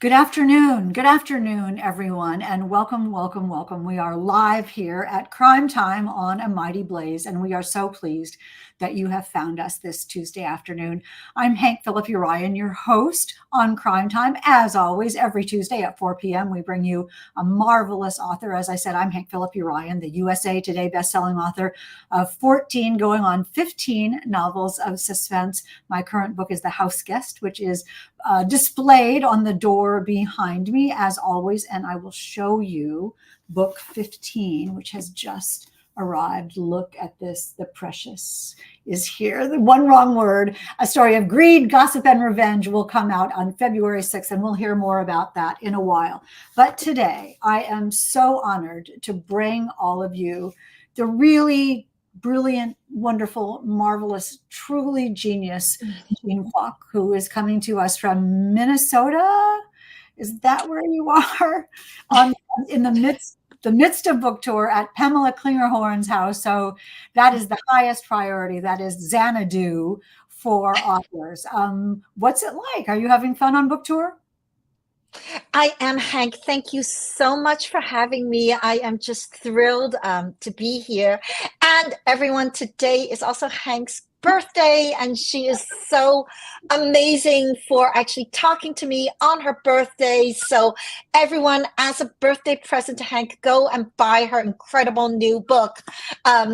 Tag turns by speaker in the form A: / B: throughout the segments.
A: Good afternoon. Good afternoon, everyone, and welcome, welcome, welcome. We are live here at Crime Time on A Mighty Blaze, and we are so pleased that you have found us this Tuesday afternoon. I'm Hank Phillippi Ryan, your host on Crime Time. As always, every Tuesday at 4 p.m., we bring you a marvelous author. As I said, I'm Hank Phillippi Ryan, the USA Today bestselling author of 14 going on 15 novels of suspense. My current book is The House Guest, which is displayed on the door behind me, as always, and I will show you book 15, which has just arrived. Look at this. The precious is here. The one wrong word. A story of greed, gossip, and revenge will come out on February 6th, and we'll hear more about that in a while. But today, I am so honored to bring all of you the really brilliant, wonderful, marvelous, truly genius Jean Kwok, who is coming to us from Minnesota. Is that where you are? In the midst of book tour at Pamela Klingerhorn's house. So that is the highest priority. That is Xanadu for authors. What's it like? Are you having fun on book tour?
B: I am, Hank. Thank you so much for having me. I am just thrilled to be here. And everyone, today is also Hank's birthday, and she is so amazing for actually talking to me on her birthday. So everyone, as a birthday present to Hank, go and buy her incredible new book,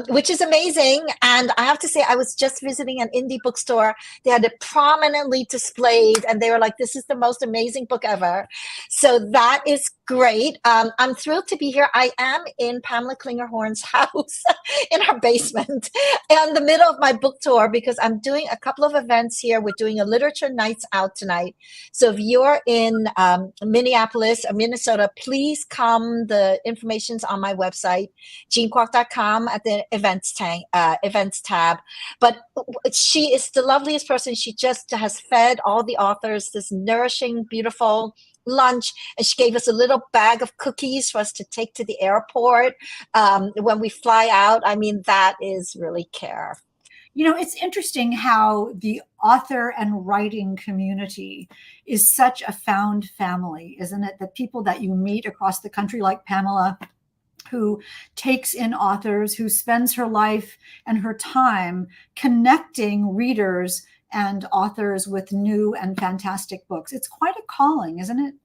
B: which is amazing. And I have to say, I was just visiting an indie bookstore. They had it prominently displayed, and they were like, this is the most amazing book ever. So that is great. I'm thrilled to be here. I am in Pamela Klingerhorn's house in her basement in the middle of my book tour, because I'm doing a couple of events here. We're doing a literature nights out tonight. So if you're in Minneapolis or Minnesota, please come. The information's on my website, jeankwok.com, at the events tab. But she is the loveliest person. She just has fed all the authors this nourishing, beautiful lunch, and she gave us a little bag of cookies for us to take to the airport when we fly out. I mean, that is really care.
A: You know, it's interesting how the author and writing community is such a found family, isn't it? The people that you meet across the country, like Pamela, who takes in authors, who spends her life and her time connecting readers and authors with new and fantastic books. It's quite a calling, isn't it?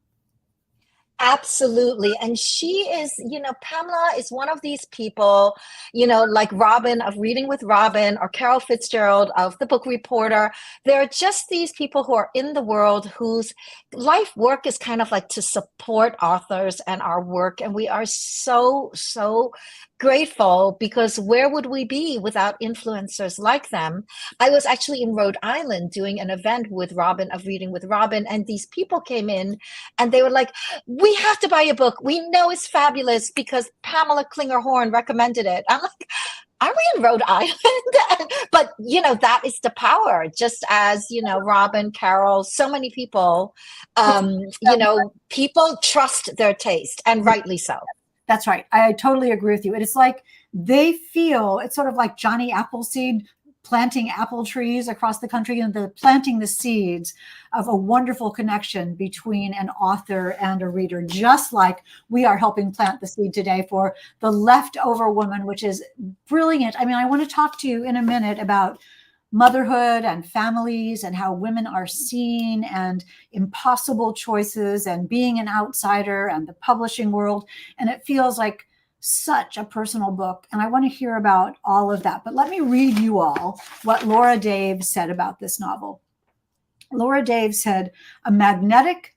B: Absolutely. And she is, Pamela is one of these people, like Robin of Reading with Robin, or Carol Fitzgerald of The Book Reporter. There are just these people who are in the world whose life work is kind of like to support authors and our work. And we are so, so grateful, because where would we be without influencers like them? I was actually in Rhode Island doing an event with Robin of Reading with Robin, and these people came in and they were like, we have to buy a book. We know it's fabulous because Pamela Klingerhorn recommended it. I'm like, are we in Rhode Island? But, that is the power, just as, Robin, Carol, so many people, people trust their taste, and rightly so.
A: That's right. I totally agree with you. And it's like they feel, it's sort of like Johnny Appleseed planting apple trees across the country, and the planting the seeds of a wonderful connection between an author and a reader, just like we are helping plant the seed today for The Leftover Woman, which is brilliant. I mean, I want to talk to you in a minute about motherhood and families and how women are seen, and impossible choices, and being an outsider, and the publishing world. And it feels like such a personal book. And I want to hear about all of that. But let me read you all what Laura Dave said about this novel. Laura Dave said, a magnetic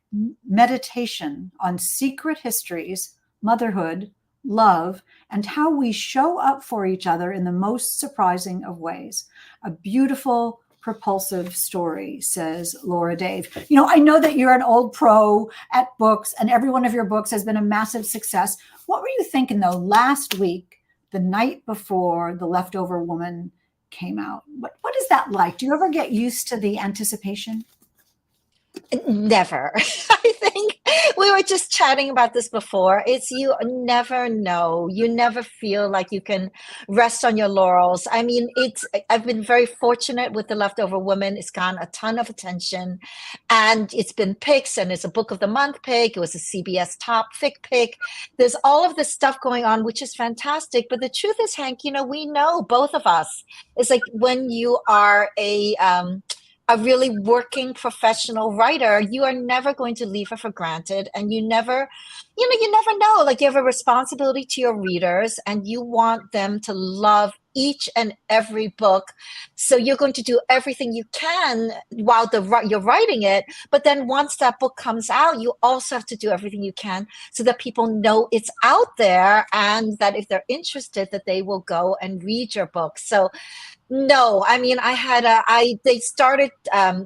A: meditation on secret histories, motherhood, love, and how we show up for each other in the most surprising of ways. A beautiful, propulsive story, says Laura Dave. I know that you're an old pro at books, and every one of your books has been a massive success. What were you thinking, though, last week, the night before The Leftover Woman came out? What is that like? Do you ever get used to the anticipation?
B: Never. I think We were just chatting about this before. It's you never know. You never feel like you can rest on your laurels. I mean, I've been very fortunate with The Leftover Woman. It's gotten a ton of attention and it's been picks, and it's a book of the month pick. It was a CBS top fic pick. There's all of this stuff going on, which is fantastic. But the truth is, Hank, we know, both of us, it's like when you are a really working professional writer, you are never going to leave it for granted. And you never know, like you have a responsibility to your readers and you want them to love each and every book. So you're going to do everything you can while you're writing it. But then once that book comes out, you also have to do everything you can so that people know it's out there, and that if they're interested, that they will go and read your book. So no, I mean, they started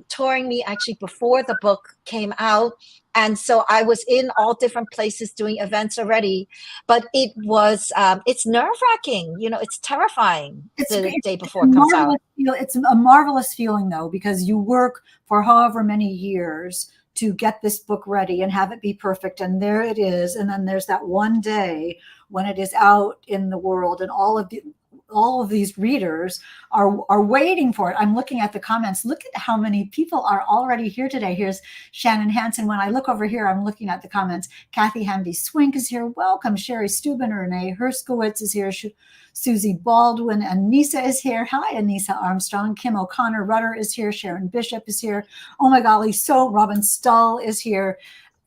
B: touring me actually before the book came out. And so I was in all different places doing events already, but it's nerve wracking. It's terrifying the day before it comes out.
A: It's a marvelous feeling though, because you work for however many years to get this book ready and have it be perfect. And there it is. And then there's that one day when it is out in the world and all of these readers are waiting for it. I'm looking at the comments. Look at how many people are already here today. Here's Shannon Hansen. When I look over here, I'm looking at the comments. Kathy Hamby Swink is here. Welcome. Sherry Steuben, Renee Herskowitz is here. Susie Baldwin. Anissa is here. Hi, Anissa Armstrong. Kim O'Connor Rutter is here. Sharon Bishop is here. Oh my golly. So Robin Stull is here.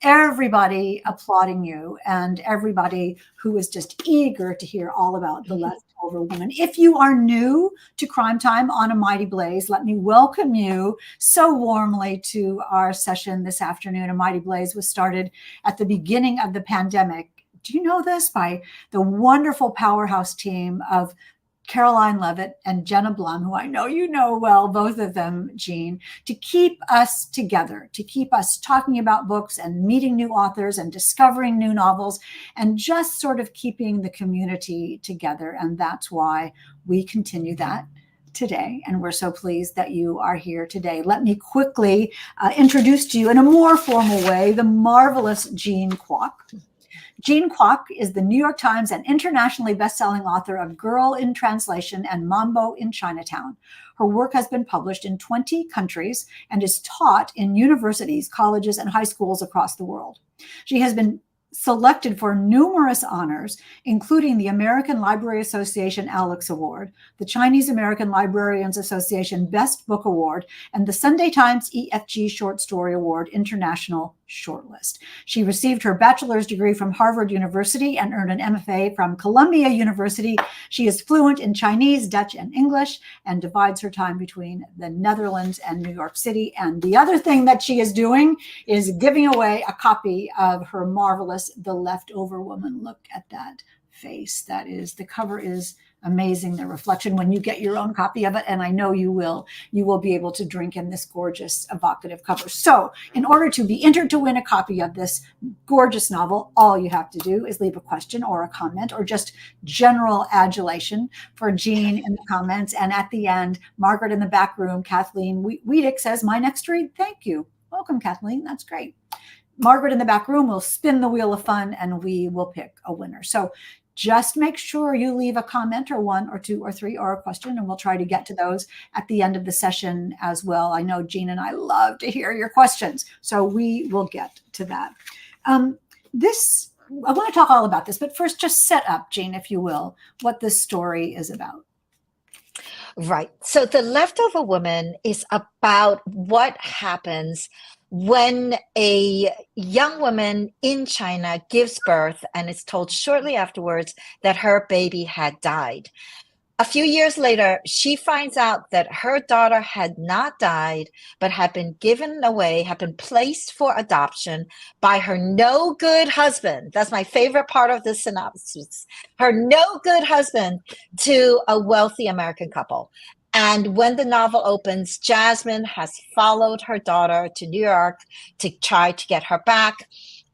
A: Everybody applauding you, and everybody who is just eager to hear all about The Leftover Woman. If you are new to Crime Time on A Mighty Blaze, let me welcome you so warmly to our session this afternoon. A Mighty Blaze was started at the beginning of the pandemic. Do you know this? By the wonderful powerhouse team of Caroline Levitt and Jenna Blum, who I know you know well, both of them, Jean, to keep us together, to keep us talking about books and meeting new authors and discovering new novels and just sort of keeping the community together. And that's why we continue that today. And we're so pleased that you are here today. Let me quickly introduce to you in a more formal way the marvelous Jean Kwok. Jean Kwok is the New York Times and internationally best-selling author of Girl in Translation and Mambo in Chinatown. Her work has been published in 20 countries and is taught in universities, colleges, and high schools across the world. She has been selected for numerous honors, including the American Library Association Alex Award, the Chinese American Librarians Association Best Book Award, and the Sunday Times EFG Short Story Award International Shortlist. She received her bachelor's degree from Harvard University and earned an MFA from Columbia University. She is fluent in Chinese, Dutch, and English, and divides her time between the Netherlands and New York City. And the other thing that she is doing is giving away a copy of her marvelous The Leftover Woman. Look at that face. The cover is amazing. The reflection when you get your own copy of it, and I know you will be able to drink in this gorgeous, evocative cover. So in order to be entered to win a copy of this gorgeous novel, all you have to do is leave a question or a comment or just general adulation for Jean in the comments. And at the end, Margaret in the back room, Kathleen Wiedek says, "My next read, thank you." Welcome, Kathleen. That's great. Margaret in the back room will spin the wheel of fun and we will pick a winner. So just make sure you leave a comment or one or two or three or a question, and we'll try to get to those at the end of the session as well. I know Jean and I love to hear your questions, so we will get to that. I want to talk all about this, but first just set up, Jean, if you will, what this story is about.
B: Right. So The Leftover Woman is about what happens when a young woman in China gives birth and is told shortly afterwards that her baby had died. A few years later, she finds out that her daughter had not died, but had been given away, had been placed for adoption by her no good husband. That's my favorite part of the synopsis. Her no good husband to a wealthy American couple. And when the novel opens, Jasmine has followed her daughter to New York to try to get her back.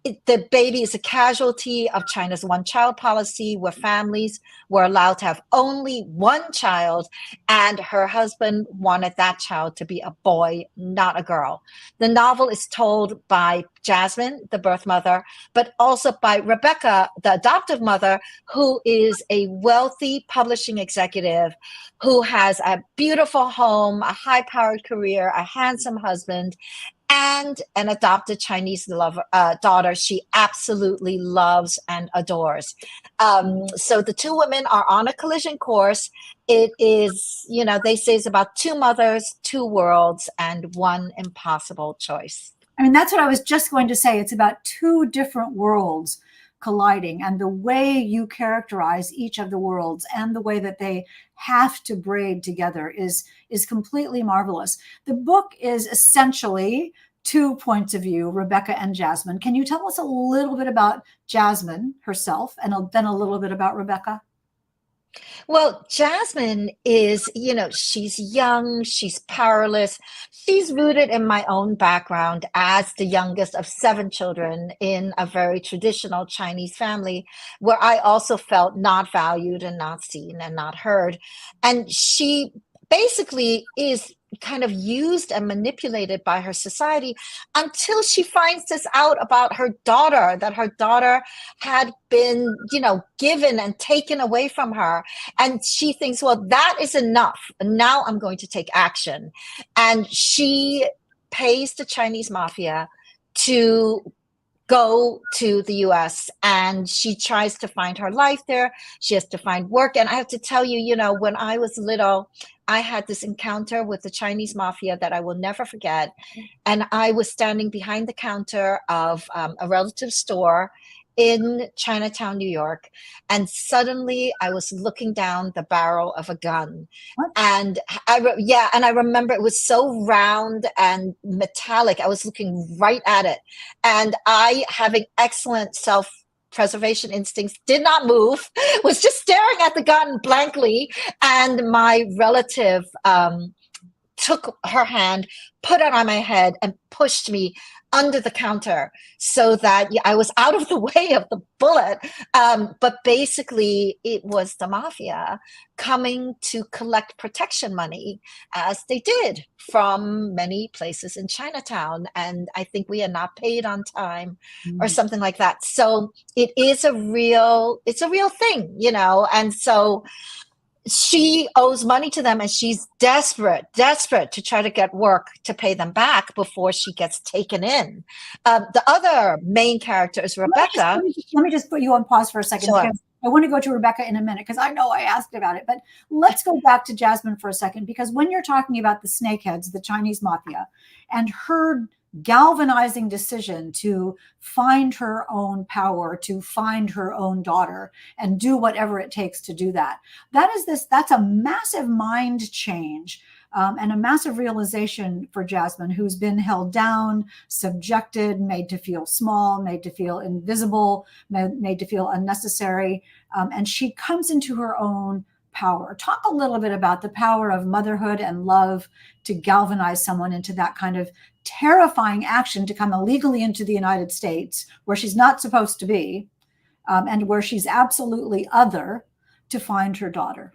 B: the baby is a casualty of China's one-child policy, where families were allowed to have only one child, and her husband wanted that child to be a boy, not a girl. The novel is told by Jasmine, the birth mother, but also by Rebecca, the adoptive mother, who is a wealthy publishing executive who has a beautiful home, a high-powered career, a handsome husband, and an adopted Chinese daughter she absolutely loves and adores. So the two women are on a collision course. It is, they say it's about two mothers, two worlds, and one impossible choice.
A: I mean, that's what I was just going to say. It's about two different worlds colliding, and the way you characterize each of the worlds and the way that they have to braid together is completely marvelous. The book is essentially two points of view, Rebecca and Jasmine. Can you tell us a little bit about Jasmine herself and then a little bit about Rebecca?
B: Well, Jasmine is, she's young, she's powerless. She's rooted in my own background as the youngest of seven children in a very traditional Chinese family, where I also felt not valued and not seen and not heard. And she basically is kind of used and manipulated by her society until she finds this out about her daughter, that her daughter had been, given and taken away from her. And she thinks, well, that is enough. Now I'm going to take action. And she pays the Chinese mafia to go to the US, and she tries to find her life there. She has to find work. And I have to tell you, when I was little, I had this encounter with the Chinese mafia that I will never forget. And I was standing behind the counter of a relative store in Chinatown, New York. And suddenly I was looking down the barrel of a gun.
A: What?
B: And I remember it was so round and metallic. I was looking right at it. And I, having excellent self-preservation instincts, did not move, was just staring at the gun blankly. And my relative took her hand, put it on my head, and pushed me under the counter so that I was out of the way of the bullet. But basically, it was the mafia coming to collect protection money, as they did from many places in Chinatown. And I think we are not paid on time or something like that. So it is it's a real thing, and so she owes money to them, and she's desperate to try to get work to pay them back before she gets taken in. The other main character is Rebecca.
A: Let me just put you on pause for a second.
B: Sure.
A: I want to go to Rebecca in a minute because I know I asked about it, but let's go back to Jasmine for a second, because when you're talking about the snakeheads, the Chinese mafia, and her galvanizing decision to find her own power, to find her own daughter, and do whatever it takes to do that. That's a massive mind change, and a massive realization for Jasmine, who's been held down, subjected, made to feel small, made to feel invisible, made to feel unnecessary. And she comes into her own power. Talk a little bit about the power of motherhood and love to galvanize someone into that kind of terrifying action, to come illegally into the United States, where she's not supposed to be, and where she's absolutely other, to find her daughter.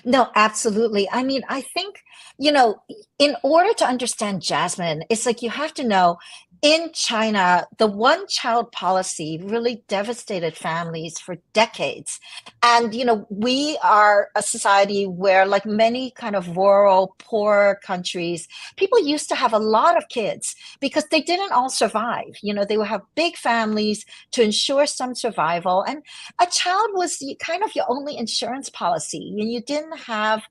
B: No, absolutely. I mean, I think, in order to understand Jasmine, it's like you have to know, in China, the one-child policy really devastated families for decades. And, we are a society where, like many kind of rural, poor countries, people used to have a lot of kids because they didn't all survive. They would have big families to ensure some survival. And a child was kind of your only insurance policy. And you didn't have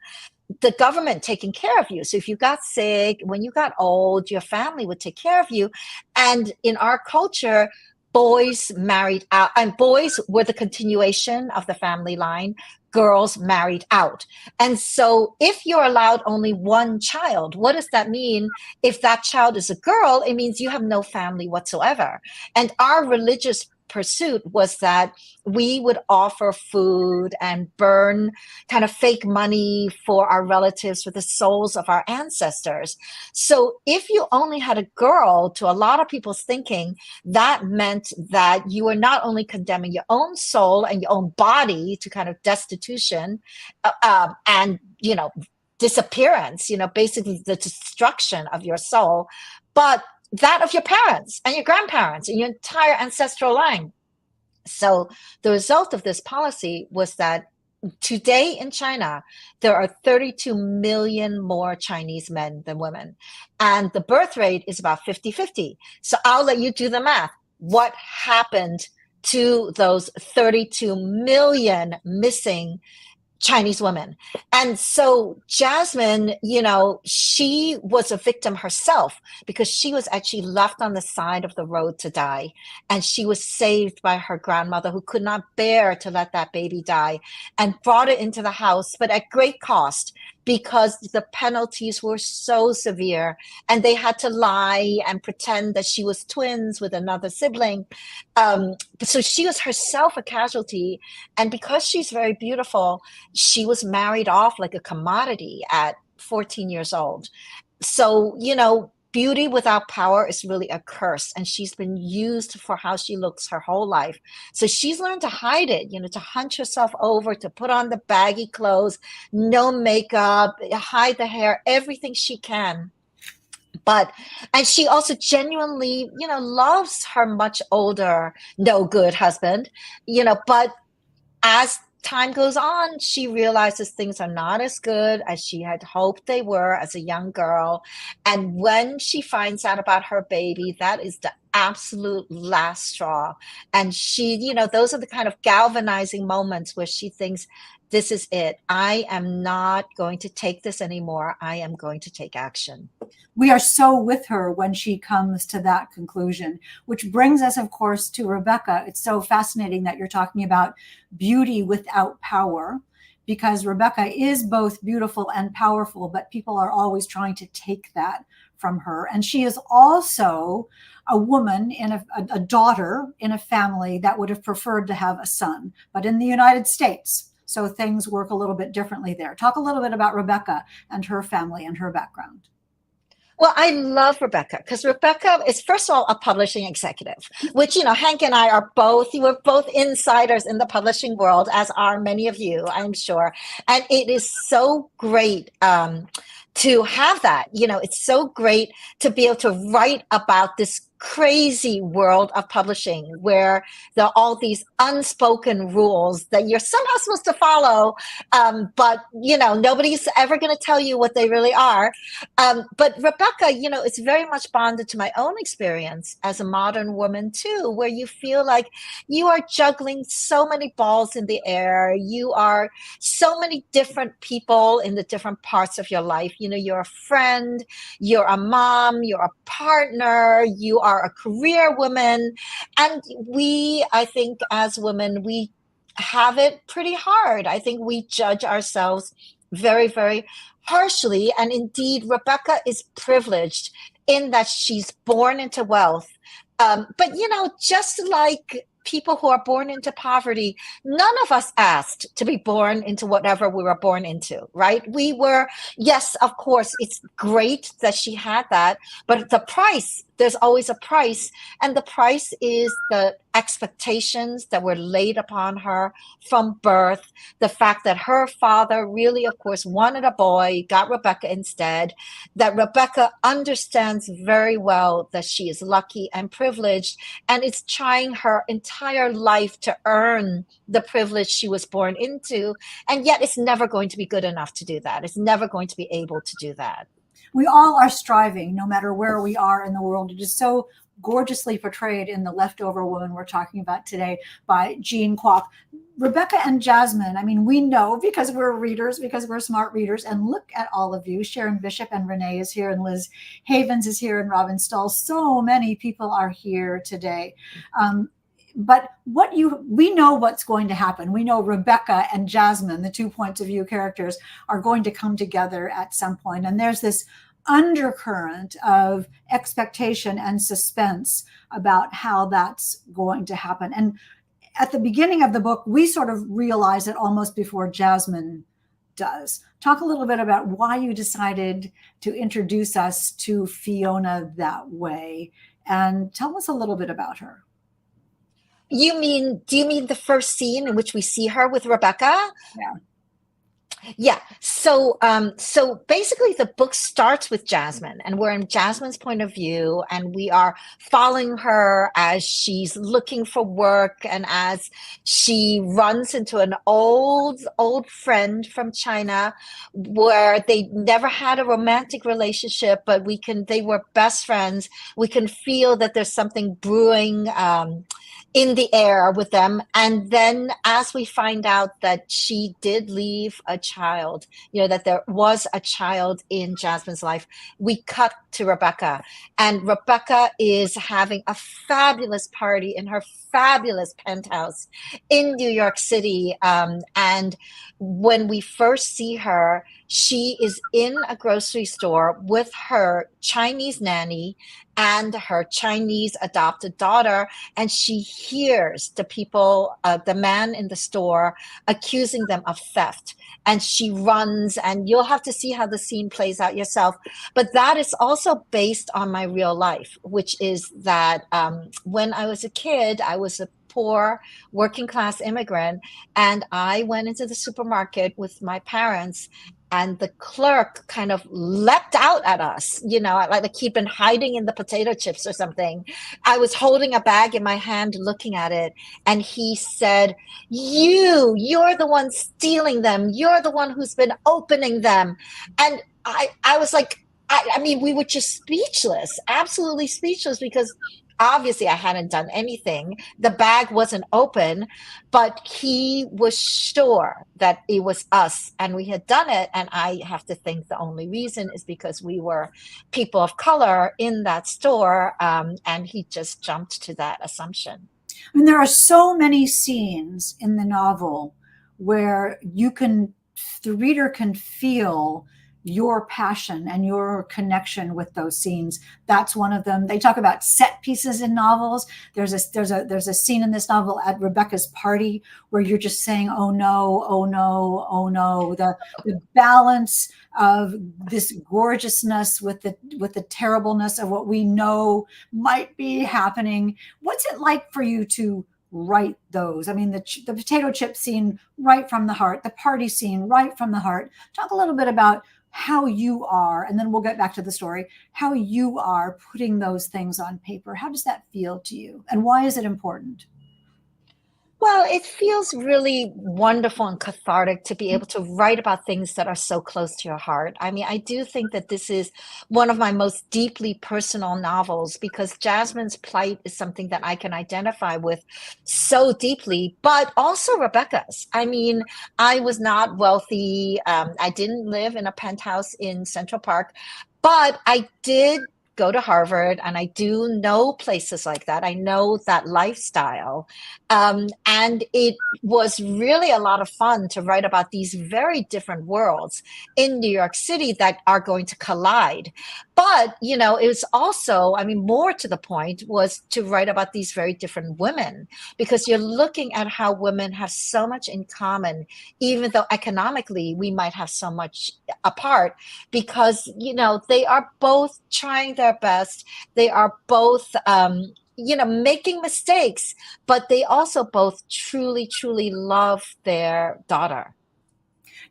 B: the government taking care of you. So if you got sick, when you got old, your family would take care of you. And in our culture, boys married out, and boys were the continuation of the family line. Girls married out. And so if you're allowed only one child, what does that mean? If that child is a girl, it means you have no family whatsoever. And our religious pursuit was that we would offer food and burn kind of fake money for our relatives with the souls of our ancestors. So if you only had a girl, to a lot of people's thinking, that meant that you were not only condemning your own soul and your own body to kind of destitution and, disappearance, basically the destruction of your soul, but that of your parents and your grandparents and your entire ancestral line. So the result of this policy was that today in China, there are 32 million more Chinese men than women. And the birth rate is about 50-50. So I'll let you do the math. What happened to those 32 million missing Chinese women? And so Jasmine, she was a victim herself because she was actually left on the side of the road to die. And she was saved by her grandmother, who could not bear to let that baby die, and brought it into the house, but at great cost, because the penalties were so severe and they had to lie and pretend that she was twins with another sibling. So she was herself a casualty. And because she's very beautiful, she was married off like a commodity at 14 years old. So, beauty without power is really a curse. And she's been used for how she looks her whole life. So she's learned to hide it, to hunch herself over, to put on the baggy clothes, no makeup, hide the hair, everything she can. And she also genuinely, loves her much older, no good husband, but as time goes on, she realizes things are not as good as she had hoped they were as a young girl. And when she finds out about her baby, that is the absolute last straw. And she, those are the kind of galvanizing moments where she thinks, this is it. I am not going to take this anymore. I am going to take action.
A: We are so with her when she comes to that conclusion, which brings us, of course, to Rebecca. It's so fascinating that you're talking about beauty without power, because Rebecca is both beautiful and powerful, but people are always trying to take that from her. And she is also a woman in a daughter in a family that would have preferred to have a son, but in the United States. So things work a little bit differently there. Talk a little bit about Rebecca and her family and her background.
B: Well, I love Rebecca because Rebecca is, first of all, a publishing executive, which, Hank and I are we're both insiders in the publishing world, as are many of you, I'm sure. And it is so great to have that. It's so great to be able to write about this crazy world of publishing where there are all these unspoken rules that you're somehow supposed to follow, but nobody's ever going to tell you what they really are. But Rebecca, it's very much bonded to my own experience as a modern woman too, where you feel like you are juggling so many balls in the air. You are so many different people in the different parts of your life. You're a friend, you're a mom, you're a partner, you are a career woman. And I think as women, we have it pretty hard. I think we judge ourselves very, very harshly. And indeed, Rebecca is privileged in that she's born into wealth. But, just like people who are born into poverty, none of us asked to be born into whatever we were born into, right? We were, yes, of course, it's great that she had that, but the price, there's always a price. And the price is the expectations that were laid upon her from birth. The fact that her father really, of course, wanted a boy, got Rebecca instead, that Rebecca understands very well that she is lucky and privileged, and is trying her entire life to earn the privilege she was born into. And yet it's never going to be good enough to do that. It's never going to be able to do that.
A: We all are striving, no matter where we are in the world. It is so gorgeously portrayed in The Leftover Woman we're talking about today by Jean Kwok. Rebecca and Jasmine, we know because we're readers, because we're smart readers, and look at all of you. Sharon Bishop and Renee is here, and Liz Havens is here, and Robin Stull. So many people are here today. But we know what's going to happen. We know Rebecca and Jasmine, the two points of view characters, are going to come together at some point. And there's this undercurrent of expectation and suspense about how that's going to happen. And at the beginning of the book, we sort of realize it almost before Jasmine does. Talk a little bit about why you decided to introduce us to Fiona that way, and tell us a little bit about her.
B: Do you mean the first scene in which we see her with Rebecca?
A: Yeah.
B: Yeah. So basically the book starts with Jasmine, and we're in Jasmine's point of view, and we are following her as she's looking for work and as she runs into an old friend from China where they never had a romantic relationship, but they were best friends. We can feel that there's something brewing, in the air with them. And then as we find out that she did leave a child, that there was a child in Jasmine's life, we cut to Rebecca. And Rebecca is having a fabulous party in her fabulous penthouse in New York City. And when we first see her, she is in a grocery store with her Chinese nanny and her Chinese adopted daughter, and she hears the man in the store accusing them of theft. And she runs, and you'll have to see how the scene plays out yourself. But that is also based on my real life, which is that when I was a kid, I was a poor working class immigrant, and I went into the supermarket with my parents, and the clerk kind of leapt out at us, like he'd been hiding in the potato chips or something. I was holding a bag in my hand looking at it, and he said, you're the one stealing them, you're the one who's been opening them. And I was like, I mean, we were just speechless, absolutely speechless, because obviously I hadn't done anything. The bag wasn't open, but he was sure that it was us and we had done it. And I have to think the only reason is because we were people of color in that store. And he just jumped to that assumption.
A: I mean, there are so many scenes in the novel where the reader can feel your passion and your connection with those scenes. That's one of them. They talk about set pieces in novels. There's a scene in this novel at Rebecca's party where you're just saying, oh no, oh no, oh no. The balance of this gorgeousness with the terribleness of what we know might be happening. What's it like for you to write those? I mean, the potato chip scene, right from the heart, the party scene, right from the heart. Talk a little bit about how you are, and then we'll get back to the story, how you are putting those things on paper. How does that feel to you? And why is it important?
B: Well, it feels really wonderful and cathartic to be able to write about things that are so close to your heart. I mean, I do think that this is one of my most deeply personal novels because Jasmine's plight is something that I can identify with so deeply, but also Rebecca's. I mean, I was not wealthy. I didn't live in a penthouse in Central Park, but I did go to Harvard and I do know places like that. I know that lifestyle. And it was really a lot of fun to write about these very different worlds in New York City that are going to collide. But, it was also, I mean, more to the point was to write about these very different women because you're looking at how women have so much in common, even though economically we might have so much apart because, they are both trying their best. They are both, making mistakes, but they also both truly, truly love their daughter.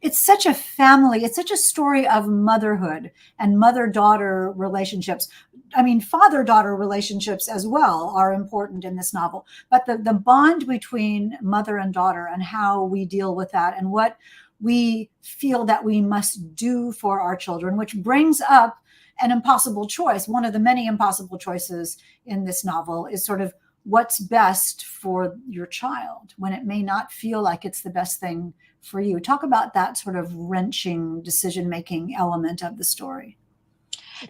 A: It's such a family, it's such a story of motherhood and mother-daughter relationships. I mean, father-daughter relationships as well are important in this novel, but the bond between mother and daughter and how we deal with that and what we feel that we must do for our children, which brings up an impossible choice. One of the many impossible choices in this novel is sort of what's best for your child when it may not feel like it's the best thing for you. Talk about that sort of wrenching decision-making element of the story.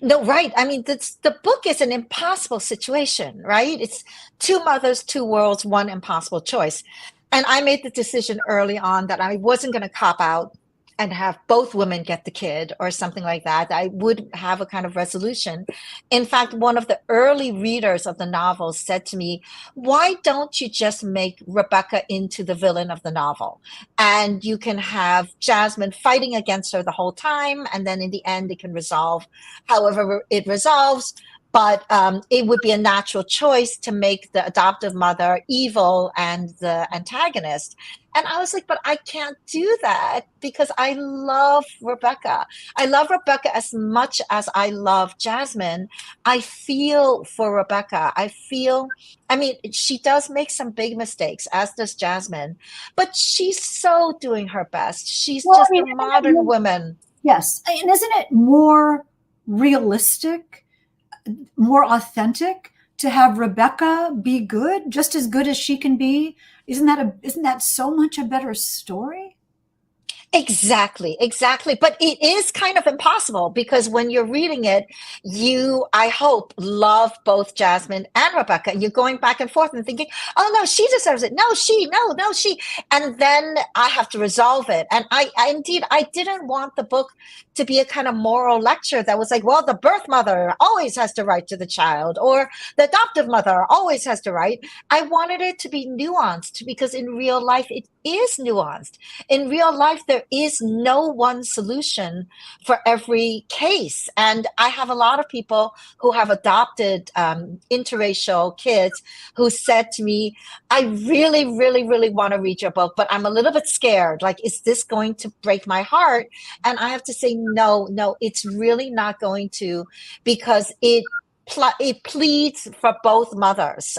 B: No, right. I mean, the book is an impossible situation, right? It's two mothers, two worlds, one impossible choice. And I made the decision early on that I wasn't going to cop out and have both women get the kid or something like that. I would have a kind of resolution. In fact, one of the early readers of the novel said to me, why don't you just make Rebecca into the villain of the novel? And you can have Jasmine fighting against her the whole time. And then in the end, it can resolve however it resolves. But it would be a natural choice to make the adoptive mother evil and the antagonist. And I was like, but I can't do that because I love Rebecca. I love Rebecca as much as I love Jasmine. I feel for Rebecca. I mean, she does make some big mistakes, as does Jasmine, but she's so doing her best. She's
A: Well, I
B: just
A: mean,
B: a modern woman.
A: yes. And isn't it more realistic, more authentic to have Rebecca be just as good as she can be? Isn't that so much a better story?
B: Exactly, exactly. But it is kind of impossible because when you're reading it, you, I hope, love both Jasmine and Rebecca. And you're going back and forth and thinking, oh no, she deserves it. No, she, no, she. And then I have to resolve it. And I didn't want the book to be a kind of moral lecture that was like, well, the birth mother always has to write to the child, or the adoptive mother always has to write. I wanted it to be nuanced because in real life, it is nuanced. In real life, there is no one solution for every case. And I have a lot of people who have adopted interracial kids who said to me, I really, really, really want to read your book, but I'm a little bit scared. Like, is this going to break my heart? And I have to say, no, it's really not going to, because it pleads for both mothers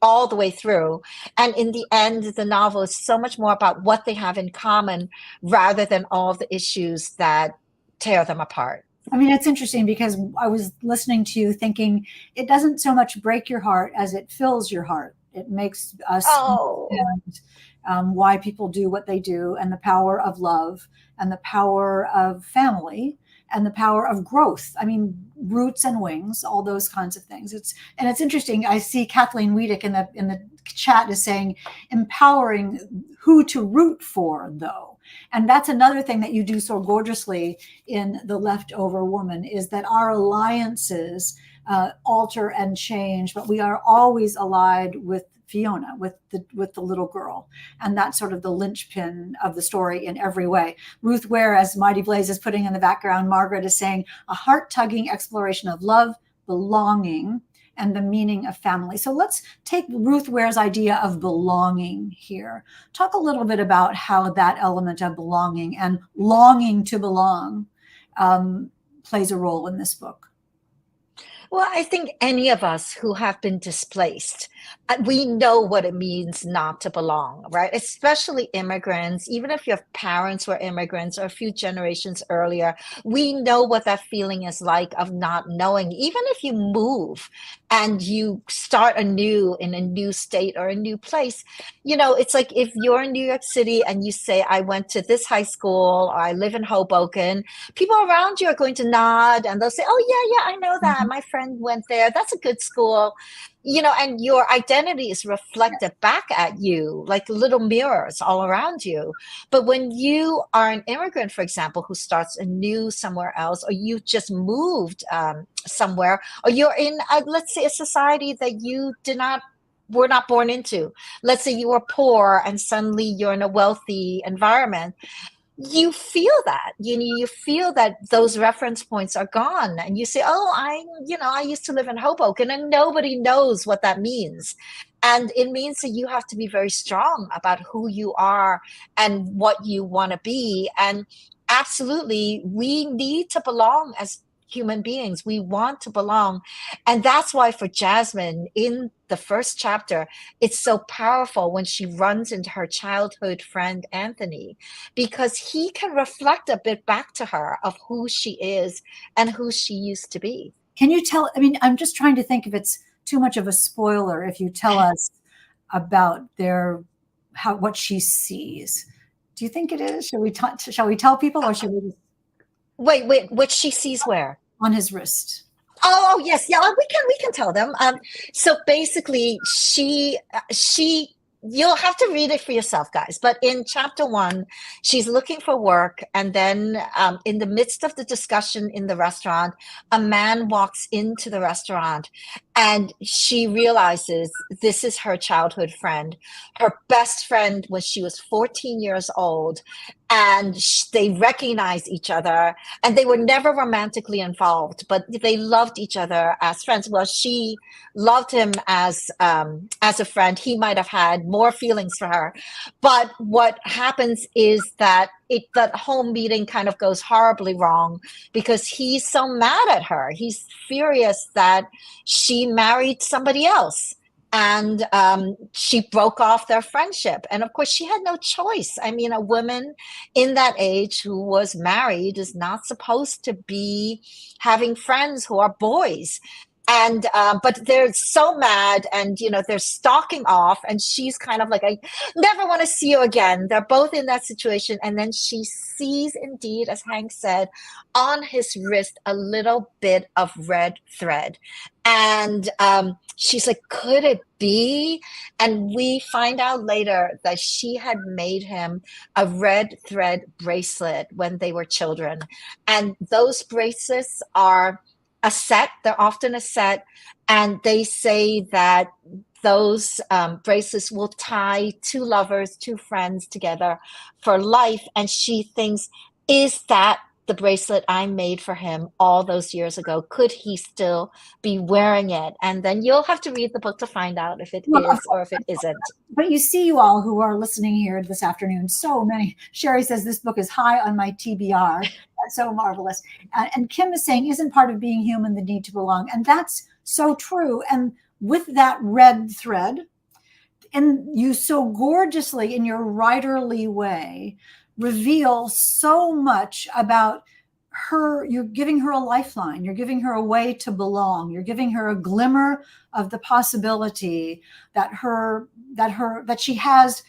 B: all the way through. And in the end, the novel is so much more about what they have in common rather than all of the issues that tear them apart.
A: I mean, it's interesting because I was listening to you thinking it doesn't so much break your heart as it fills your heart. It makes us
B: Oh,
A: understand why people do what they do, and the power of love, and the power of family, and the power of growth. I mean, roots and wings, all those kinds of things. It's interesting. I see Kathleen Wiedeck in the chat is saying empowering who to root for, though. And that's another thing that you do so gorgeously in The Leftover Woman, is that our alliances alter and change, but we are always allied with Fiona, with the little girl, and that's sort of the linchpin of the story in every way. Ruth Ware, as Mighty Blaze is putting in the background, Margaret is saying a heart-tugging exploration of love, belonging, and the meaning of family. So let's take Ruth Ware's idea of belonging here. Talk a little bit about how that element of belonging and longing to belong plays a role in this book.
B: well, I think any of us who have been displaced, we know what it means not to belong, right? Especially immigrants, even if your parents were immigrants or a few generations earlier, we know what that feeling is like of not knowing. Even if you move and you start anew in a new state or a new place, it's like if you're in New York City and you say, I went to this high school or I live in Hoboken, people around you are going to nod and they'll say, oh, yeah, I know that. My friend went there. That's a good school. And your identity is reflected back at you like little mirrors all around you. But when you are an immigrant, for example, who starts anew somewhere else, or you just moved somewhere, or you're in, let's say, a society that you were not born into. Let's say you were poor and suddenly you're in a wealthy environment. You feel that those reference points are gone, and you say, oh, I used to live in Hoboken, and nobody knows what that means. And it means that you have to be very strong about who you are and what you want to be. And absolutely, we need to belong as human beings. We want to belong. And that's why for Jasmine, in the first chapter, it's so powerful when she runs into her childhood friend, Anthony, because he can reflect a bit back to her of who she is and who she used to be.
A: Can you tell? I mean, I'm just trying to think if it's too much of a spoiler if you tell us about what she sees. Do you think it is? Shall we tell people, or should we just
B: Wait, which she sees where?
A: on his wrist?
B: Yes, yeah, we can tell them. So basically, she you'll have to read it for yourself, guys. But in chapter one, she's looking for work. And then in the midst of the discussion in the restaurant, a man walks into the restaurant and she realizes this is her childhood friend, her best friend when she was 14 years old. And they recognize each other, and they were never romantically involved, but they loved each other as friends. Well, she loved him as a friend. He might have had more feelings for her, but what happens is that that home meeting kind of goes horribly wrong because he's so mad at her. He's furious that she married somebody else. And she broke off their friendship. And of course, she had no choice. I mean, a woman in that age who was married is not supposed to be having friends who are boys. And but they're so mad, and they're stalking off, and she's kind of like, I never want to see you again. They're both in that situation. And then she sees, indeed, as Hank said, on his wrist a little bit of red thread. And she's like, could it be? And we find out later that she had made him a red thread bracelet when they were children. And those bracelets are a set. They're often a set. And they say that those bracelets will tie two lovers, two friends together for life. And she thinks, is that the bracelet I made for him all those years ago? Could he still be wearing it? And then you'll have to read the book to find out if it is or if it isn't.
A: But you see, you all who are listening here this afternoon, so many. Sherry says this book is high on my TBR. That's so marvelous. And Kim is saying, isn't part of being human the need to belong? And that's so true. And with that red thread, and you so gorgeously, in your writerly way, reveal so much about her. You're giving her a lifeline. You're giving her a way to belong. You're giving her a glimmer of the possibility that she has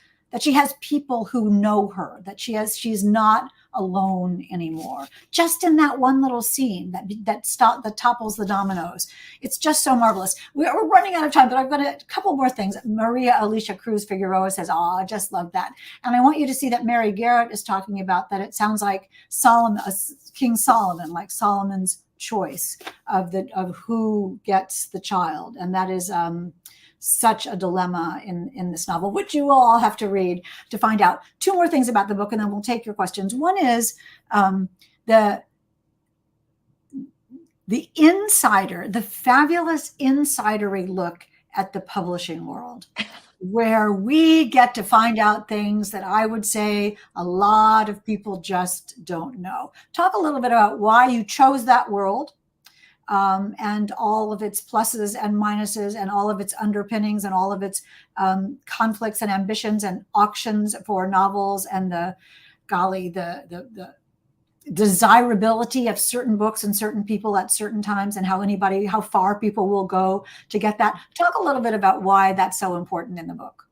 A: people who know her, that she's not alone anymore. Just in that one little scene that topples the dominoes. It's just so marvelous. We're running out of time, but I've got a couple more things. Maria Alicia Cruz Figueroa says, "Oh, I just love that." And I want you to see that Mary Garrett is talking about that. It sounds like King Solomon, like Solomon's choice of who gets the child, and that is such a dilemma in this novel, which you will all have to read to find out. Two more things about the book, and then we'll take your questions. One is the insider, the fabulous insidery look at the publishing world, where we get to find out things that I would say a lot of people just don't know. Talk a little bit about why you chose that world, and all of its pluses and minuses and all of its underpinnings and all of its conflicts and ambitions and auctions for novels and the desirability of certain books and certain people at certain times, and how far people will go to get that. Talk a little bit about why that's so important in the book.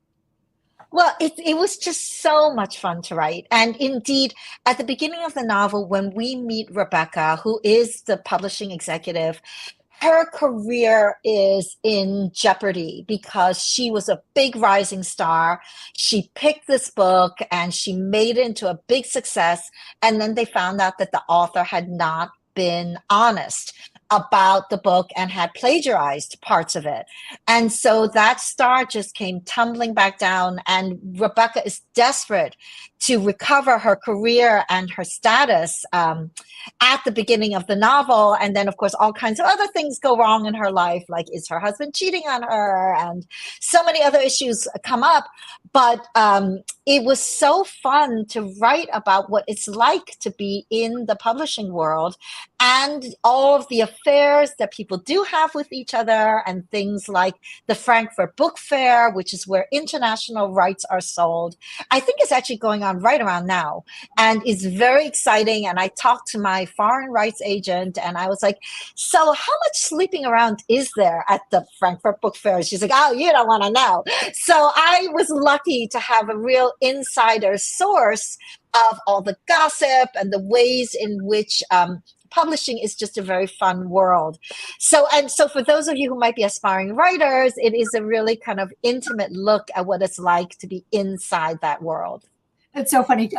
B: Well, it was just so much fun to write. And indeed, at the beginning of the novel, when we meet Rebecca, who is the publishing executive, her career is in jeopardy because she was a big rising star. She picked this book and she made it into a big success. And then they found out that the author had not been honest about the book and had plagiarized parts of it. And so that star just came tumbling back down, and Rebecca is desperate to recover her career and her status at the beginning of the novel. And then, of course, all kinds of other things go wrong in her life, like is her husband cheating on her? And so many other issues come up. But it was so fun to write about what it's like to be in the publishing world and all of the affairs that people do have with each other, and things like the Frankfurt Book Fair, which is where international rights are sold. I think it's actually going on right around now, and it's very exciting. And I talked to my foreign rights agent and I was like, so how much sleeping around is there at the Frankfurt Book Fair? She's like, oh, you don't want to know. So I was lucky to have a real insider source of all the gossip and the ways in which publishing is just a very fun world. So for those of you who might be aspiring writers, it is a really kind of intimate look at what it's like to be inside that world.
A: It's so funny.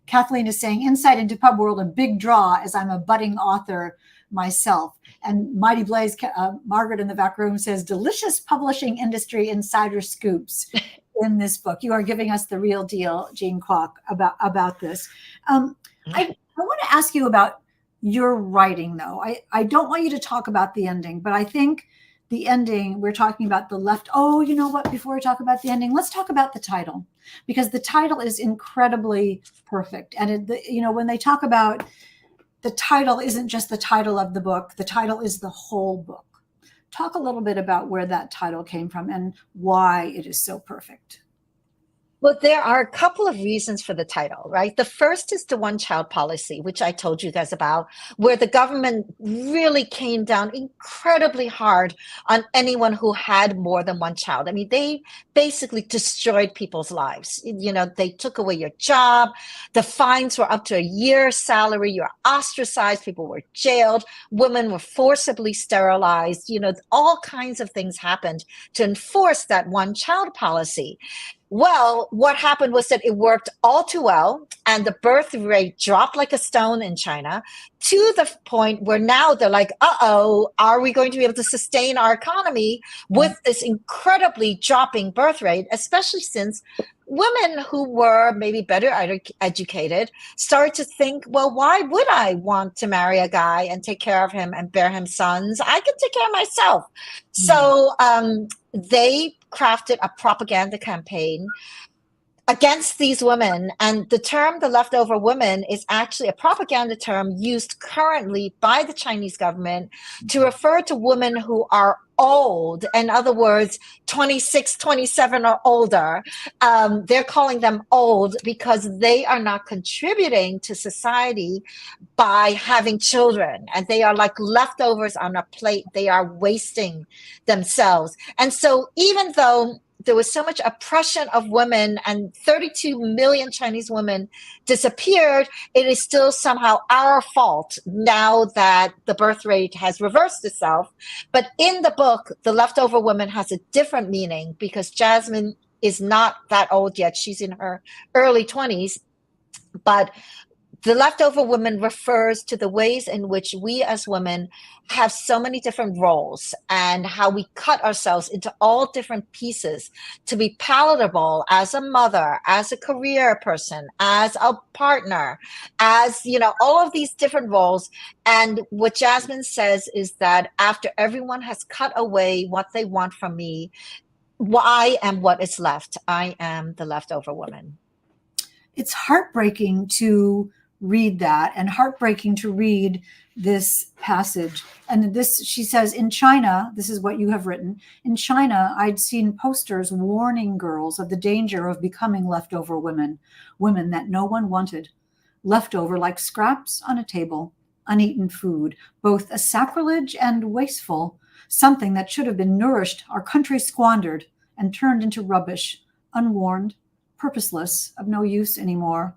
A: Kathleen is saying, insight into pub world, a big draw, as I'm a budding author myself. And Mighty Blaze, Margaret in the back room says, delicious publishing industry insider scoops in this book. You are giving us the real deal, Jean Kwok, about this. I want to ask you about your writing, though. I don't want you to talk about the ending, but I think the ending, we're talking about the left. Oh, you know what? Before we talk about the ending, let's talk about the title, because the title is incredibly perfect. And when they talk about the title, isn't just the title of the book. The title is the whole book. Talk a little bit about where that title came from and why it is so perfect.
B: Well, there are a couple of reasons for the title, right? The first is the one-child policy, which I told you guys about, where the government really came down incredibly hard on anyone who had more than one child. I mean, they basically destroyed people's lives. They took away your job. The fines were up to a year's salary. You were ostracized. People were jailed. Women were forcibly sterilized. All kinds of things happened to enforce that one-child policy. Well, what happened was that it worked all too well, and the birth rate dropped like a stone in China, to the point where now they're like, uh-oh, are we going to be able to sustain our economy with this incredibly dropping birth rate, especially since women who were maybe better educated started to think, well, why would I want to marry a guy and take care of him and bear him sons? I can take care of myself. So they crafted a propaganda campaign against these women. And the term the leftover women is actually a propaganda term used currently by the Chinese government to refer to women who are old. In other words, 26, 27 or older. They're calling them old because they are not contributing to society by having children. And they are like leftovers on a plate. They are wasting themselves. And so even though there was so much oppression of women and 32 million Chinese women disappeared, it is still somehow our fault now that the birth rate has reversed itself. But in the book, the leftover woman has a different meaning because Jasmine is not that old yet. She's in her early 20s. But the leftover woman refers to the ways in which we as women have so many different roles and how we cut ourselves into all different pieces to be palatable as a mother, as a career person, as a partner, as, all of these different roles. And what Jasmine says is that after everyone has cut away what they want from me, I am what is left. I am the leftover woman.
A: It's heartbreaking to read that and heartbreaking to read this passage. And this, she says, in China, this is what you have written, in China, I'd seen posters warning girls of the danger of becoming leftover women that no one wanted, leftover like scraps on a table, uneaten food, both a sacrilege and wasteful, something that should have been nourished, our country squandered and turned into rubbish, unwarned, purposeless, of no use anymore.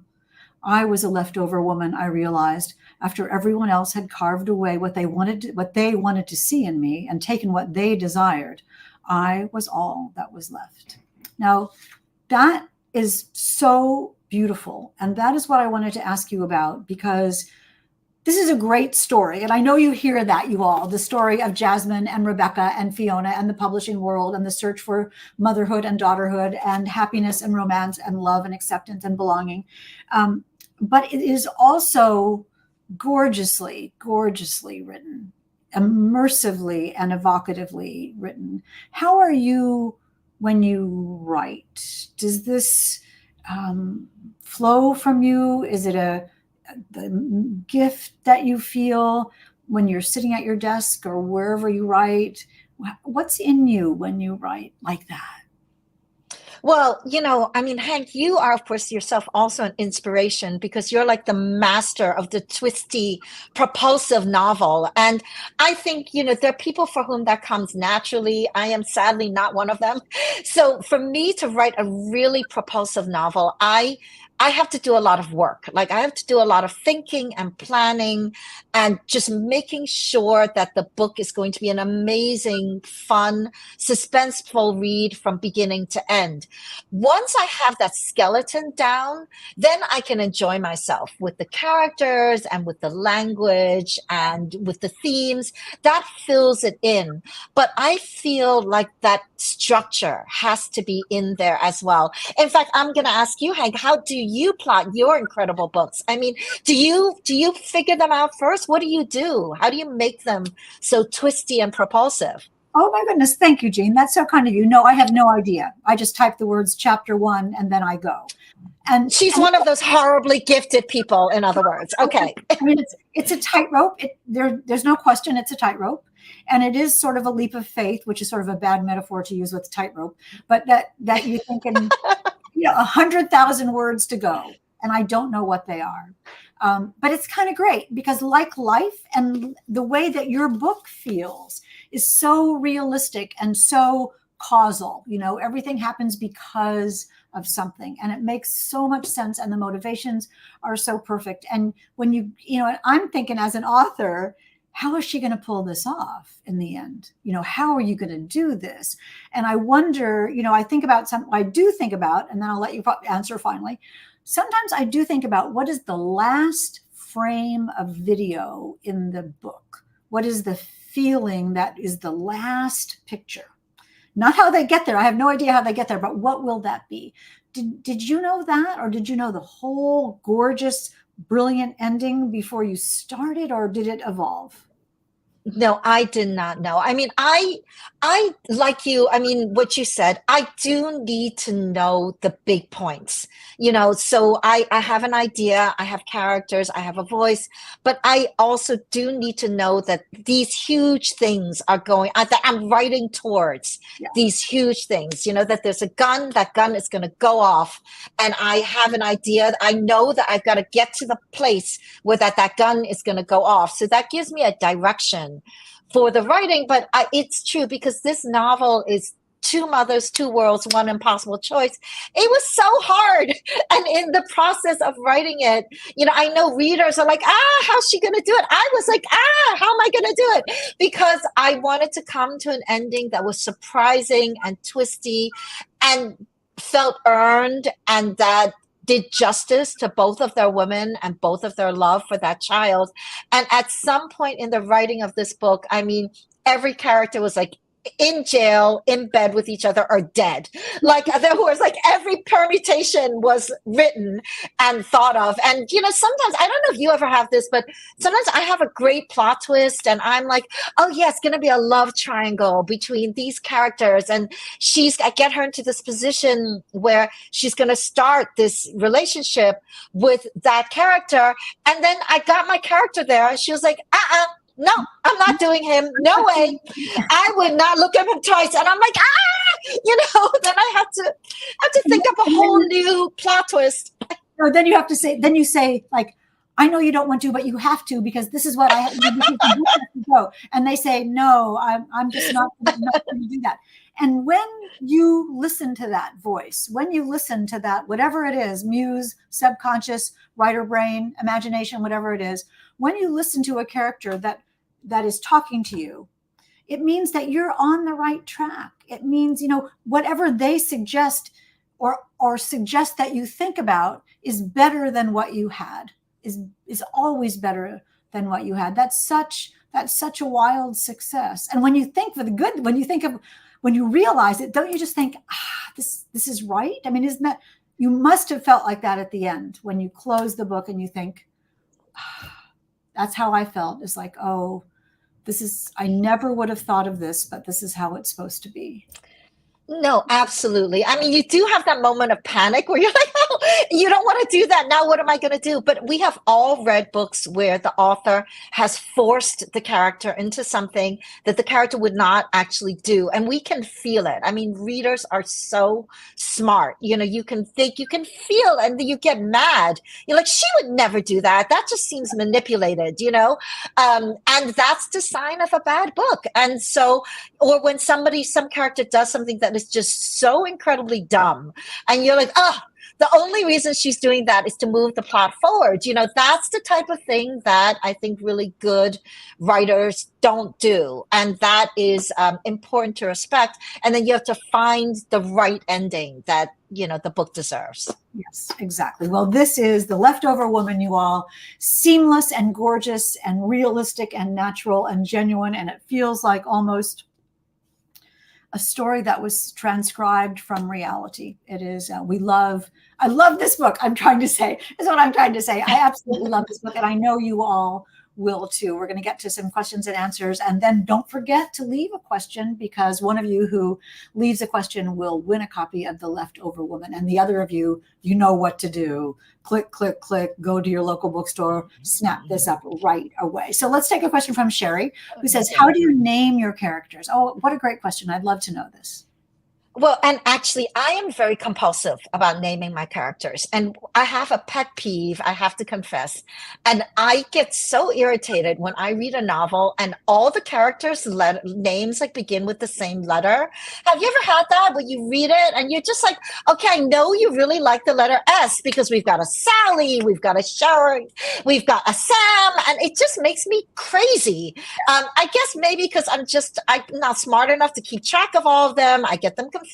A: I was a leftover woman, I realized, after everyone else had carved away what they wanted to see in me and taken what they desired. I was all that was left. Now, that is so beautiful. And that is what I wanted to ask you about, because this is a great story. And I know you hear that, you all, the story of Jasmine and Rebecca and Fiona and the publishing world and the search for motherhood and daughterhood and happiness and romance and love and acceptance and belonging. But it is also gorgeously, gorgeously written, immersively and evocatively written. How are you when you write? Does this flow from you? Is it the gift that you feel when you're sitting at your desk or wherever you write? What's in you when you write like that?
B: Well, Hank, you are, of course, yourself also an inspiration because you're like the master of the twisty, propulsive novel. And I think, there are people for whom that comes naturally. I am sadly not one of them. So for me to write a really propulsive novel, I I have to do a lot of work. Like I have to do a lot of thinking and planning and just making sure that the book is going to be an amazing, fun, suspenseful read from beginning to end. Once I have that skeleton down, then I can enjoy myself with the characters and with the language and with the themes. That fills it in. But I feel like that structure has to be in there as well. In fact, I'm going to ask you, Hank, how do you plot your incredible books? I mean, do you figure them out first? What do you do? How do you make them so twisty and propulsive?
A: Oh my goodness. Thank you, Jean. That's so kind of you. No, I have no idea. I just type the words chapter 1 and then I go. And
B: she's one of those horribly gifted people, in other words. Okay.
A: I mean, it's a tightrope. There's no question it's a tightrope. And it is sort of a leap of faith, which is sort of a bad metaphor to use with tightrope, but that you think in 100,000 words to go, and I don't know what they are. But it's kind of great because like life and the way that your book feels is so realistic and so causal. Everything happens because of something, and it makes so much sense, and the motivations are so perfect. And when I'm thinking as an author, how is she going to pull this off in the end? How are you going to do this? And I wonder, I do think about, and then I'll let you answer finally. Sometimes I do think about what is the last frame of video in the book? What is the feeling that is the last picture? Not how they get there. I have no idea how they get there, but what will that be? Did you know that? Or did you know the whole gorgeous, brilliant ending before you started, or did it evolve?
B: No, I did not know. I mean, I like you. I mean, what you said, I do need to know the big points, so I have an idea, I have characters, I have a voice, but I also do need to know that these huge things are that I'm writing towards these huge things, that there's a gun, that gun is going to go off, and I have an idea. I know that I've got to get to the place where that gun is going to go off. So that gives me a direction for the writing. But it's true, because this novel is two mothers, two worlds, one impossible choice. It was so hard. And in the process of writing it, I know readers are like, how's she going to do it? I was like, how am I going to do it? Because I wanted to come to an ending that was surprising and twisty and felt earned, and that did justice to both of their women and both of their love for that child. And at some point in the writing of this book, I mean, every character was like in jail, in bed with each other, or dead. Like there was like every permutation was written and thought of. And, sometimes, I don't know if you ever have this, but sometimes I have a great plot twist and I'm like, oh yeah, it's going to be a love triangle between these characters. And I get her into this position where she's going to start this relationship with that character. And then I got my character there and she was like, no, I'm not doing him. No way. I would not look at him twice. And I'm like, then I have to think up a whole new plot twist.
A: No, then you say like, I know you don't want to, but you have to, because this is what I have to go. And they say, no, I'm just not going to do that. And when you listen to that voice, when you listen to that, whatever it is, muse, subconscious, writer brain, imagination, whatever it is, when you listen to a character that is talking to you, it means that you're on the right track. It means, whatever they suggest or suggest that you think about is better than what you had, is always better than what you had. That's such a wild success. And when you think for the good, when you realize it, don't you just think, this is right? I mean, isn't that, you must have felt like that at the end when you close the book and you think, that's how I felt. It's like, oh, I never would have thought of this, but this is how it's supposed to be.
B: No, absolutely. I mean, you do have that moment of panic where you're like, oh, you don't want to do that. Now, what am I going to do? But we have all read books where the author has forced the character into something that the character would not actually do. And we can feel it. I mean, readers are so smart. You can think, you can feel, and you get mad. You're like, she would never do that. That just seems manipulated, and that's the sign of a bad book. And so, or when some character does something that is just so incredibly dumb, and you're like, oh, the only reason she's doing that is to move the plot forward. That's the type of thing that I think really good writers don't do. And that is important to respect. And then you have to find the right ending that, the book deserves.
A: Yes, exactly. Well, this is The Leftover Woman, you all. Seamless and gorgeous and realistic and natural and genuine. And it feels like almost a story that was transcribed from reality. It is, I love this book. I'm trying to say, is what I'm trying to say. I absolutely love this book. And I know you all will too. We're going to get to some questions and answers. And then don't forget to leave a question, because one of you who leaves a question will win a copy of The Leftover Woman. And the other of you, you know what to do. Click, click, click, go to your local bookstore, snap this up right away. So let's take a question from Sherry, who says, how do you name your characters? Oh, what a great question. I'd love to know this.
B: Well, and actually, I am very compulsive about naming my characters. And I have a pet peeve, I have to confess. And I get so irritated when I read a novel and all the characters' names like begin with the same letter. Have you ever had that when you read it and you're just like, okay, I know you really like the letter S because we've got a Sally, we've got a Sharon, we've got a Sam, and it just makes me crazy. I guess maybe because I'm not smart enough to keep track of all of them. I get them confused.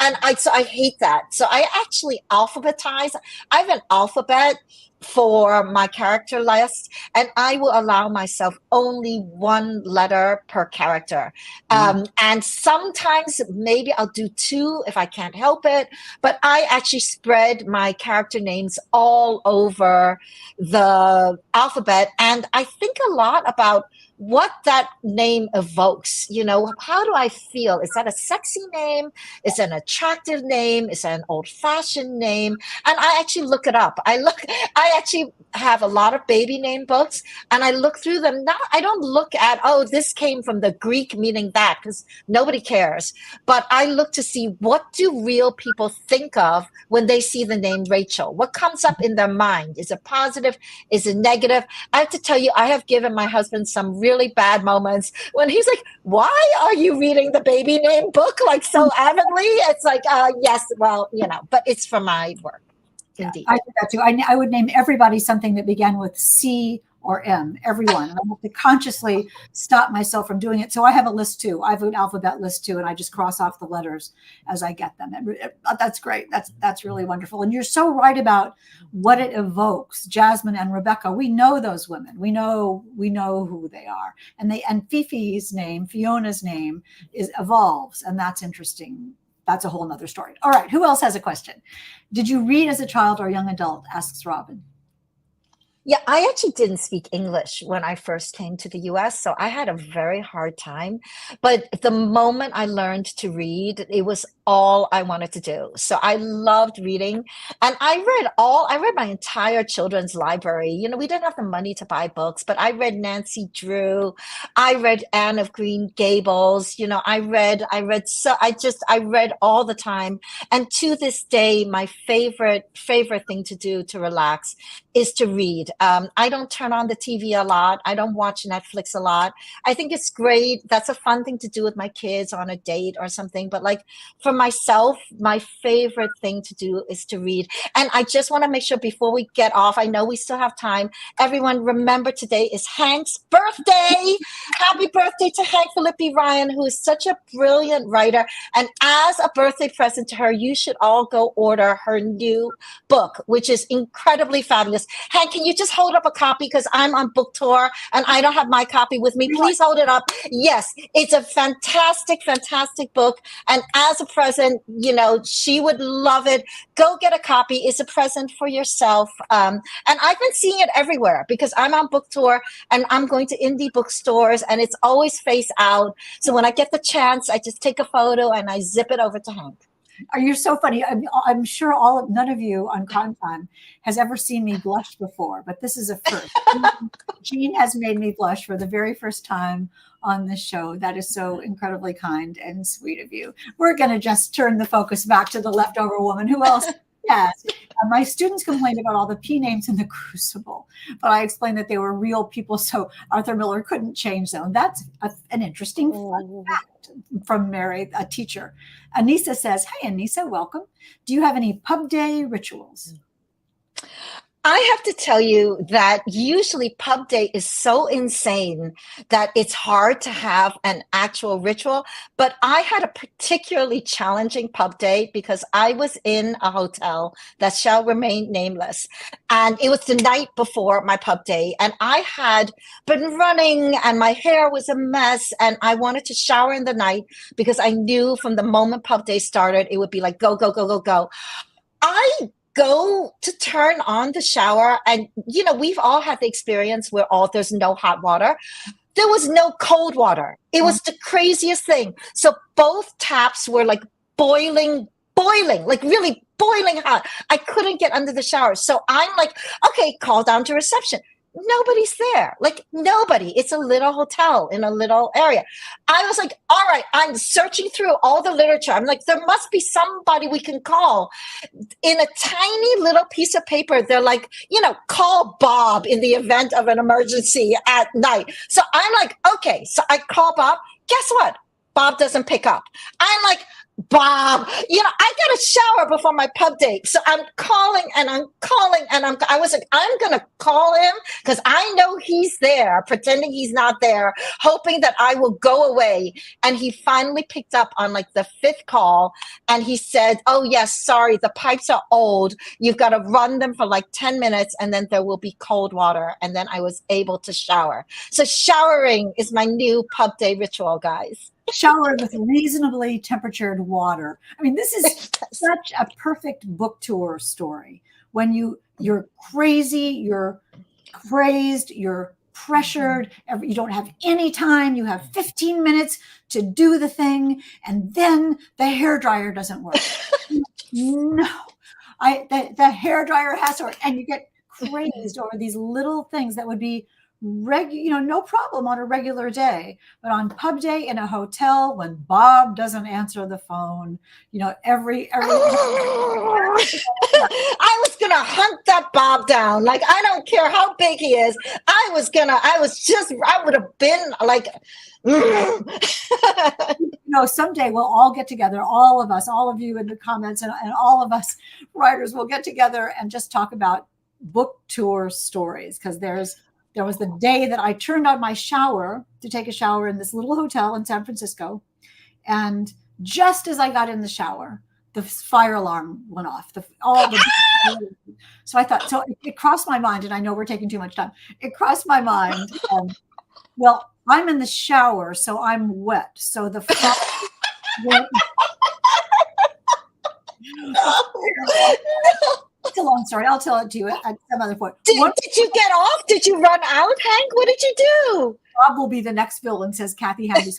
B: And I hate that. So I actually alphabetize. I have an alphabet for my character list, and I will allow myself only one letter per character. And sometimes maybe I'll do two if I can't help it, but I actually spread my character names all over the alphabet. And I think a lot about what that name evokes. How do I feel? Is that a sexy name? Is it an attractive name? Is it an old-fashioned name? And I actually look it up. I actually have a lot of baby name books, and I look through them. Now, I don't look at, oh, this came from the Greek meaning that, because nobody cares. But I look to see, what do real people think of when they see the name Rachel? What comes up in their mind? Is it positive? Is it negative? I have to tell you, I have given my husband some really bad moments when he's like, why are you reading the baby name book like so avidly? It's like, yes, well, but it's for my work. Indeed.
A: I do that too. I would name everybody something that began with C or M, everyone. And I have to consciously stop myself from doing it. So I have a list too. I have an alphabet list too, and I just cross off the letters as I get them. And that's great. That's really wonderful. And you're so right about what it evokes. Jasmine and Rebecca, we know those women. We know who they are. And Fifi's name, Fiona's name, evolves, and that's interesting. That's a whole nother story. All right. Who else has a question? Did you read as a child or young adult? Asks Robin.
B: Yeah, I actually didn't speak English when I first came to the US, so I had a very hard time. But the moment I learned to read, it was all I wanted to do. So I loved reading, and I read my entire children's library. We didn't have the money to buy books, but I read Nancy Drew, I read Anne of Green Gables, I read all the time. And to this day, my favorite thing to do to relax is to read. I don't turn on the TV a lot. I don't watch Netflix a lot. I think it's great. That's a fun thing to do with my kids on a date or something. But like for myself, my favorite thing to do is to read. And I just want to make sure before we get off, I know we still have time. Everyone, remember today is Hank's birthday. Happy birthday to Hank Phillippi Ryan, who is such a brilliant writer. And as a birthday present to her, you should all go order her new book, which is incredibly fabulous. Hank, can you just hold up a copy, because I'm on book tour and I don't have my copy with me. Please hold it up. Yes, it's a fantastic, fantastic book. And as a present, she would love it. Go get a copy. It's a present for yourself. And I've been seeing it everywhere because I'm on book tour and I'm going to indie bookstores, and it's always face out. So when I get the chance, I just take a photo and I zip it over to Hank.
A: You're so funny. I'm sure none of you on Crime Time has ever seen me blush before, but this is a first. Jean has made me blush for the very first time on this show. That is so incredibly kind and sweet of you. We're going to just turn the focus back to The Leftover Woman. Who else Yes. My students complained about all the P names in the Crucible, but I explained that they were real people, so Arthur Miller couldn't change them. That's an interesting fun fact from Mary, a teacher. Anissa says, "Hey, Anissa, welcome. Do you have any pub day rituals?"
B: I have to tell you that usually pub day is so insane that it's hard to have an actual ritual. But I had a particularly challenging pub day because I was in a hotel that shall remain nameless. And it was the night before my pub day. And I had been running and my hair was a mess. And I wanted to shower in the night because I knew from the moment pub day started, it would be like, go, go, go, go, go. I go to turn on the shower, and we've all had the experience where there's no hot water. There was no cold water. It was the craziest thing. So both taps were like boiling, like really boiling hot. I couldn't get under the shower. So I'm like, okay, call down to reception. Nobody's there. Like nobody. It's a little hotel in a little area. I was like, all right, I'm searching through all the literature. I'm like, there must be somebody we can call. In a tiny little piece of paper, they're like, call Bob in the event of an emergency at night. So I'm like, okay. So I call Bob. Guess what? Bob doesn't pick up. I'm like, Bob, I got to shower before my pub date. So I'm calling and I was like, I'm going to call him because I know he's there, pretending he's not there, hoping that I will go away. And he finally picked up on like the fifth call. And he said, oh yes, sorry, the pipes are old. You've got to run them for like 10 minutes and then there will be cold water. And then I was able to shower. So showering is my new pub day ritual, guys.
A: Shower with reasonably temperatured water. I mean, this is such a perfect book tour story. When you're crazy, you're crazed, you're pressured, you don't have any time, you have 15 minutes to do the thing, and then the hairdryer doesn't work. No, the hairdryer has to work, and you get crazed over these little things that would be no problem on a regular day, but on pub day in a hotel when Bob doesn't answer the phone, every
B: I was gonna hunt that Bob down. Like I don't care how big he is. I would have been like
A: someday we'll all get together, all of us, all of you in the comments, and all of us writers will get together and just talk about book tour stories, because there was the day that I turned on my shower to take a shower in this little hotel in San Francisco. And just as I got in the shower, the fire alarm went off. So I thought, it crossed my mind, and I know we're taking too much time. It crossed my mind. Well, I'm in the shower, so I'm wet. So the fire It's a long story. I'll tell it to you at some other point.
B: Did you get off? Did you run out, Hank? What did you do?
A: Bob will be the next villain, says Kathy Handy.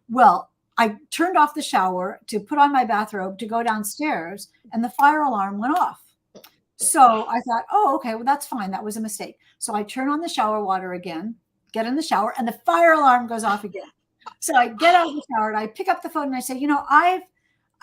A: Well, I turned off the shower to put on my bathrobe to go downstairs, and the fire alarm went off. So I thought, oh, okay, well, that's fine. That was a mistake. So I turn on the shower water again, get in the shower, and the fire alarm goes off again. So I get out of the shower and I pick up the phone and I say,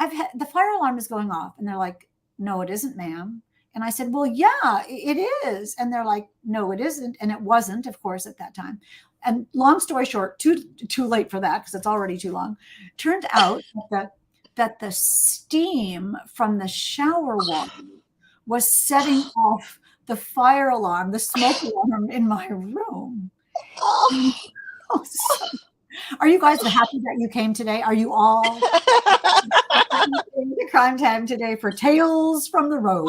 A: I've had the fire alarm is going off. And they're like, no, it isn't, ma'am. And I said, well, yeah, it is. And they're like, no, it isn't. And it wasn't, of course, at that time. And long story short, too late for that because it's already too long. Turned out that the steam from the shower water was setting off the fire alarm, the smoke alarm in my room. Oh, are you guys happy that you came today? Are you all to Crime Time today for Tales from the Road?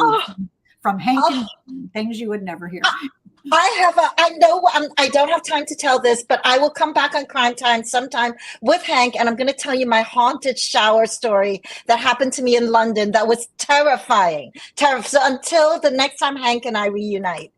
A: From Hank and things you would never hear.
B: I know I don't have time to tell this, but I will come back on Crime Time sometime with Hank, and I'm going to tell you my haunted shower story that happened to me in London that was terrifying. So until the next time Hank and I reunite.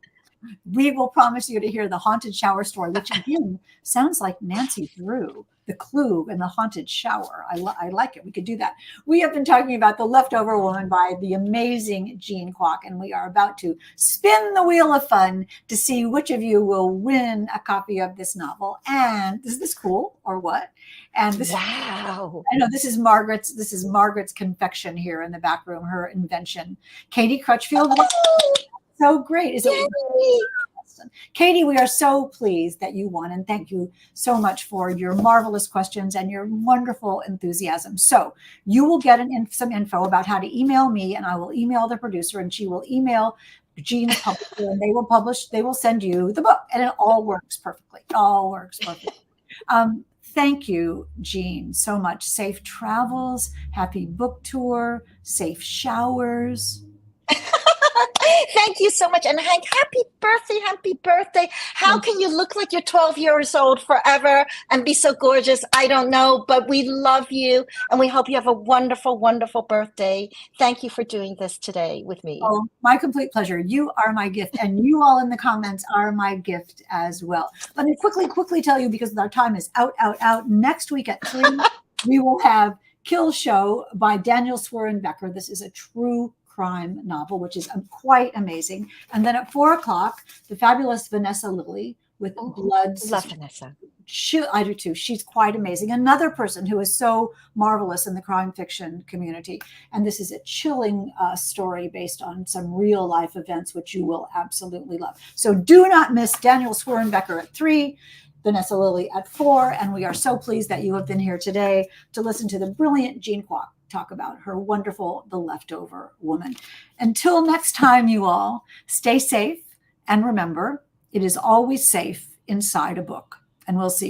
A: We will promise you to hear the haunted shower story, which again sounds like Nancy Drew, the clue in the haunted shower. I like it. We could do that. We have been talking about The Leftover Woman by the amazing Jean Kwok, and we are about to spin the wheel of fun to see which of you will win a copy of this novel. And is this cool or what? And this,
B: wow.
A: I know this is Margaret's confection here in the back room, her invention. Katie Crutchfield.
B: Oh,
A: So great. Is
B: yay.
A: it? Katie, we are so pleased that you won, and thank you so much for your marvelous questions and your wonderful enthusiasm. So you will get some info about how to email me, and I will email the producer, and she will email Jean's publisher, and they will send you the book, and it all works perfectly. It all works perfectly. Thank you, Jean, so much. Safe travels, happy book tour, safe showers.
B: Thank you so much. And Hank, happy birthday, happy birthday. How can you look like you're 12 years old forever and be so gorgeous? I don't know, but we love you and we hope you have a wonderful, wonderful birthday. Thank you for doing this today with me.
A: Oh, my complete pleasure. You are my gift, and you all in the comments are my gift as well. Let me quickly tell you, because our time is out. Next week at 3, we will have Kill Show by Daniel Swerenbecker. This is a true crime novel, which is quite amazing. And then at 4 o'clock, the fabulous Vanessa Lilly with Blood.
B: Love Vanessa.
A: I do too. She's quite amazing. Another person who is so marvelous in the crime fiction community. And this is a chilling story based on some real life events, which you will absolutely love. So do not miss Daniel Swerenbecker at 3, Vanessa Lilly at 4. And we are so pleased that you have been here today to listen to the brilliant Jean Kwok talk about her wonderful The Leftover Woman. Until next time, you all, stay safe. And remember, it is always safe inside a book. And we'll see you.